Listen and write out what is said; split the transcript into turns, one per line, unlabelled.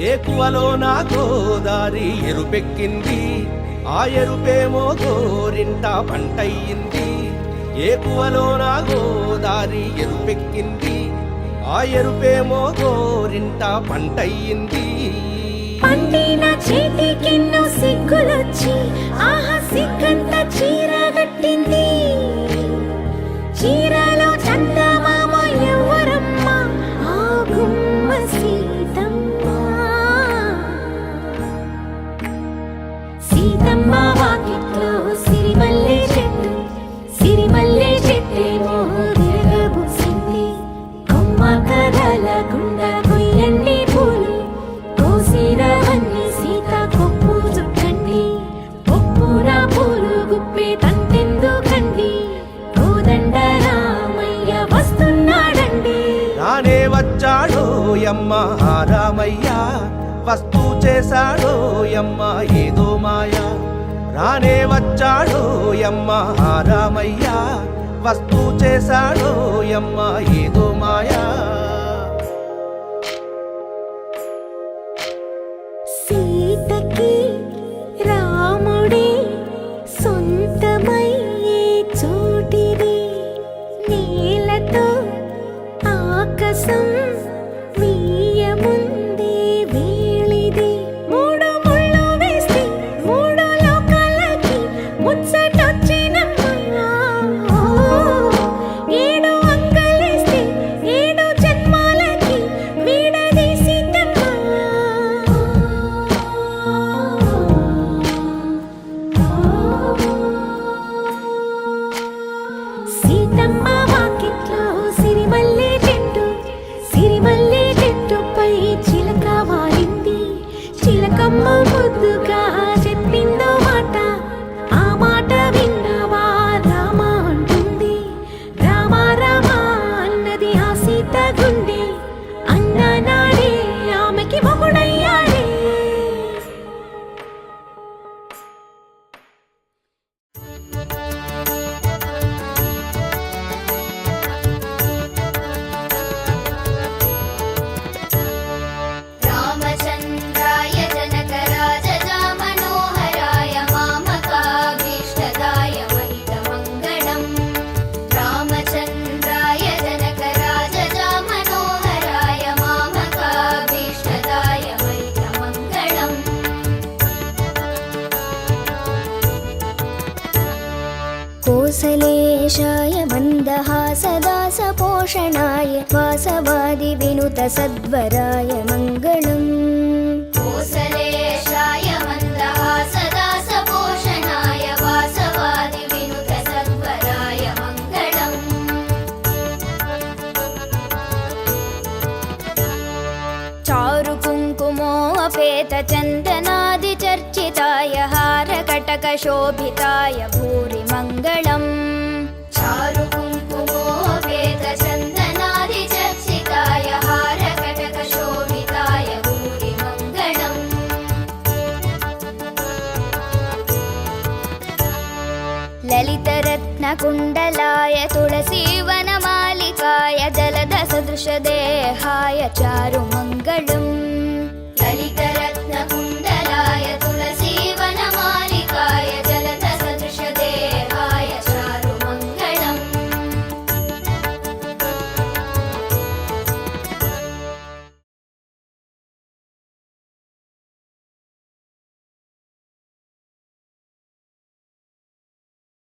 ఏకువలో నా గోదారి ఎరుపెక్కింది, ఆ ఎరుపేమో గోరింట పంటయ్యింది. ఏకువలో నా గోదారి ఎరుపెక్కింది, ఆ ఎరుపేమో గోరింట పంటయ్యింది.
పండిన చేతికెన్నో సిగ్గులొచ్చి ఆహా సిగ్గంత చీర కట్టింది. చీరలో చందమామ ఎవరమ్మ, ఆ గుమ్మ సీతమ్మ. సీతమ్మ వాకిట్లో సిరిమల్లె చెట్టు, సిరిమల్లె చెట్టేమో తిరగబూసింది. కొమ్మ కదలకుండా కొయ్యండి పూలు, కోసిరవన్నీ సీత కొప్పు చుట్టండి. కొప్పున పూలు గుప్పే తంతెందుకండి, కోదండ రామయ్య వస్తున్నాడండి.
రానే వచ్చాడో యమ్మ రామయ్య, వస్తూ చేశాడో యమ్మ ఏదో మాయ. రానే వచ్చాడో యమ్మ రామయ్య, వస్తూ చేశాడో యమ్మ ఏదో మాయా.
సీతకి రాముడే సొంతమయ్యే చోటిది, నేలతో ఆకాశం వీయముందే వేళిది. మూడు ముళ్ళు వేస్తే మూడు లోకాలకి ముచ్చటొచ్చినమ్మా. ఏడు అంగలేస్తే ఏడు జన్మాలకి వీడది సీతమ్మ. సీతమ్మ వాకిట్లో సిరిమల్లె చెట్టు, సిరిమల్లె చెట్టుపై చిలక వాలింది. చిలకమ్మ ముద్దుగా చెప్పిందో మాట, ఆ మాట విన్నవా రామ అంటుంది. రామ రామ అన్నది ఆ సీత గుండె, అన్న నాడే ఆమెకి మొగుడయ్యాడే.
रामचन्द्राय जनकराजजामनोहराय मामकाभीष्टदाय महितमङ्गलम्। रामचन्द्राय जनकराजजामनोहराय मामकाभीष्टदाय महितमङ्गलम्। कोसलेशाय मन्दहासदासपोषणाय वासवादिविनुतसद्वराय मङ्गलम्। कोसलेशाय मन्दहासदासपोषणाय वासवादिविनुतसद्वराय मङ्गलम्। चारुकुङ्कुमोऽपेतचन्दनादिचर्चिताय हारकटकशोभिताय भूरि मङ्गलम्। चारुकुङ्कुमोऽपेतचन्दनादिचर्चिताय हारकटकशोभिताय भूरि मङ्गलम्। ललितरत्नकुण्डलाय तुलसीवनमालिकाय जलदसदृशदेहाय चारु